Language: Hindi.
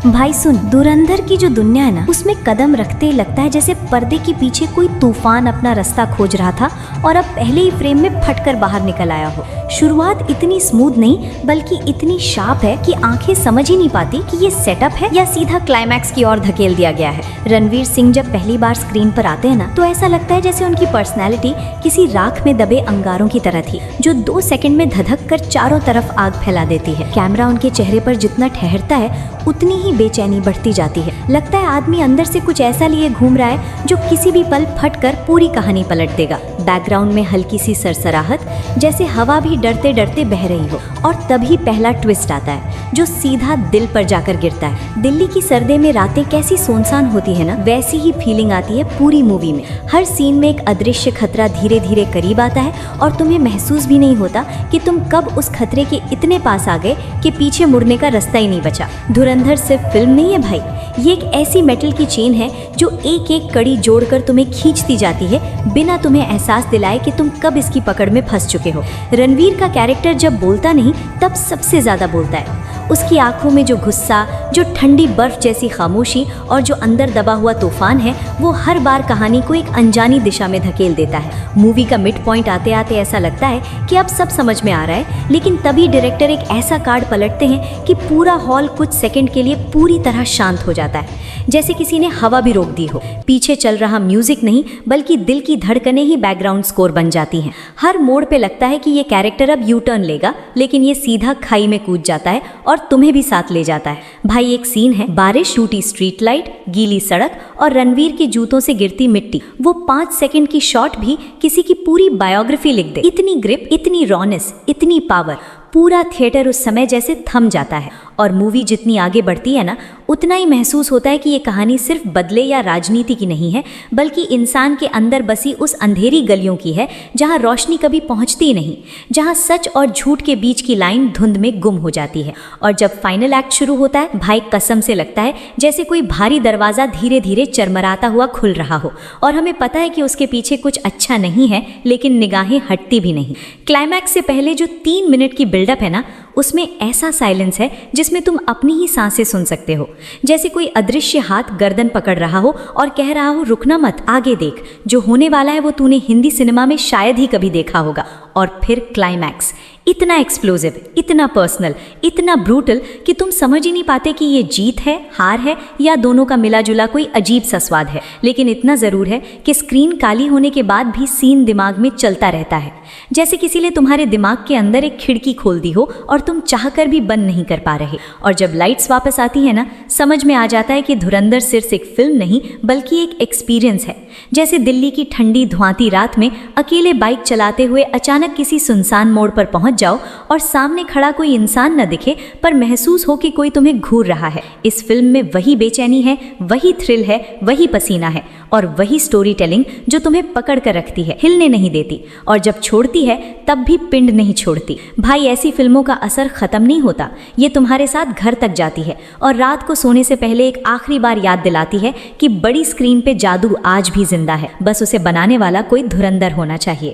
भाई सुन, धुरंधर की जो दुनिया है ना, उसमें कदम रखते ही लगता है जैसे पर्दे के पीछे कोई तूफान अपना रास्ता खोज रहा था और अब पहले ही फ्रेम में फटकर बाहर निकल आया हो। शुरुआत इतनी स्मूथ नहीं बल्कि इतनी शार्प है कि आंखें समझ ही नहीं पाती कि ये सेटअप है या सीधा क्लाइमैक्स की ओर धकेल दिया गया है। रणवीर सिंह जब पहली बार स्क्रीन पर आते हैं ना, तो ऐसा लगता है जैसे उनकी पर्सनैलिटी किसी राख में दबे अंगारों की तरह थी, जो 2 सेकंड में धधक कर चारों तरफ आग फैला देती है। कैमरा उनके चेहरे पर जितना ठहरता है उतनी ही बेचैनी बढ़ती जाती है। लगता है आदमी अंदर से कुछ ऐसा लिए घूम रहा है जो किसी भी पल फटकर पूरी कहानी पलट देगा। बैकग्राउंड में हल्की सी सरसराहट, जैसे हवा भी डरते डरते बह रही हो, और तभी पहला ट्विस्ट आता है जो सीधा दिल पर जाकर गिरता है। दिल्ली की सर्दी में रातें कैसी सुनसान होती है ना, वैसी ही फीलिंग आती है पूरी मूवी में। हर सीन में एक अदृश्य खतरा धीरे धीरे करीब आता है और तुम्हें महसूस भी नहीं होता कि तुम कब उस खतरे के इतने पास आ गए कि पीछे मुड़ने का रास्ता ही नहीं बचा। धुरंधर सिर्फ फिल्म नहीं है भाई, ये एक ऐसी मेटल की चेन है जो एक एक कड़ी जोड़कर तुम्हें खींचती जाती है बिना तुम्हें एहसास दिलाए कि तुम कब इसकी पकड़ में फंस चुके हो। रणवीर का कैरेक्टर जब बोलता नहीं तब सबसे ज्यादा बोलता है। उसकी आंखों में जो गुस्सा, जो ठंडी बर्फ जैसी खामोशी और जो अंदर दबा हुआ तूफान है, वो हर बार कहानी को एक अनजानी दिशा में धकेल देता है। मूवी का मिड पॉइंट आते आते ऐसा लगता है कि अब सब समझ में आ रहा है, लेकिन तभी डायरेक्टर एक ऐसा कार्ड पलटते हैं कि पूरा हॉल कुछ सेकंड के लिए पूरी तरह शांत हो जाता है, जैसे किसी ने हवा भी रोक दी हो। पीछे चल रहा म्यूजिक नहीं बल्कि दिल की धड़कनें ही बैकग्राउंड स्कोर बन जाती हैं। हर मोड़ पे लगता है कि ये कैरेक्टर अब यू टर्न लेगा, लेकिन ये सीधा खाई में कूद जाता है और तुम्हें भी साथ ले जाता है। भाई एक सीन है, बारिश, टूटी स्ट्रीट लाइट, गीली सड़क और रणवीर के जूतों से गिरती मिट्टी। वो 5 सेकंड की शॉट भी किसी की पूरी बायोग्राफी लिख दे। इतनी ग्रिप, इतनी रॉनेस, इतनी पावर। पूरा थिएटर उस समय जैसे थम जाता है। और मूवी जितनी आगे बढ़ती है ना, उतना ही महसूस होता है कि ये कहानी सिर्फ बदले या राजनीति की नहीं है, बल्कि इंसान के अंदर बसी उस अंधेरी गलियों की है जहाँ रोशनी कभी पहुँचती नहीं, जहाँ सच और झूठ के बीच की लाइन धुंध में गुम हो जाती है। और जब फाइनल एक्ट शुरू होता है, भाई कसम से लगता है जैसे कोई भारी दरवाज़ा धीरे धीरे चरमराता हुआ खुल रहा हो, और हमें पता है कि उसके पीछे कुछ अच्छा नहीं है, लेकिन निगाहें हटती भी नहीं। क्लाइमैक्स से पहले जो 3 मिनट की बिल्डअप है ना, उसमें ऐसा साइलेंस है जिसमें तुम अपनी ही सांसें सुन सकते हो, जैसे कोई अदृश्य हाथ गर्दन पकड़ रहा हो और कह रहा हो रुकना मत, आगे देख, जो होने वाला है वो तूने हिंदी सिनेमा में शायद ही कभी देखा होगा। और फिर क्लाइमैक्स इतना एक्सप्लोसिव, इतना पर्सनल, इतना ब्रूटल कि तुम समझ ही नहीं पाते कि ये जीत है, हार है, या दोनों का मिला जुला कोई अजीब सा स्वाद है। लेकिन इतना ज़रूर है कि स्क्रीन काली होने के बाद भी सीन दिमाग में चलता रहता है, जैसे किसी ने तुम्हारे दिमाग के अंदर एक खिड़की खोल दी हो और तुम चाहकर भी बंद नहीं कर पा रहे। और जब लाइट्स वापस आती है ना, समझ में आ जाता है कि धुरंधर सिर्फ एक फिल्म नहीं बल्कि एक एक्सपीरियंस है। जैसे दिल्ली की ठंडी धुआंती रात में अकेले बाइक चलाते हुए अचानक किसी सुनसान मोड़ पर पहुंच जाओ और सामने खड़ा कोई इंसान न दिखे, पर महसूस हो कि कोई तुम्हें घूर रहा है। इस फिल्म में वही बेचैनी है, वही थ्रिल है, वही पसीना है, और वही स्टोरी टेलिंग जो तुम्हें पकड़ कर रखती है, हिलने नहीं देती, और जब छोड़ती है तब भी पिंड नहीं छोड़ती। भाई ऐसी फिल्मों का असर खत्म नहीं होता, ये तुम्हारे साथ घर तक जाती है और रात को सोने से पहले एक आखिरी बार याद दिलाती है कि बड़ी स्क्रीन पे जादू आज भी जिंदा है, बस उसे बनाने वाला कोई धुरंधर होना चाहिए।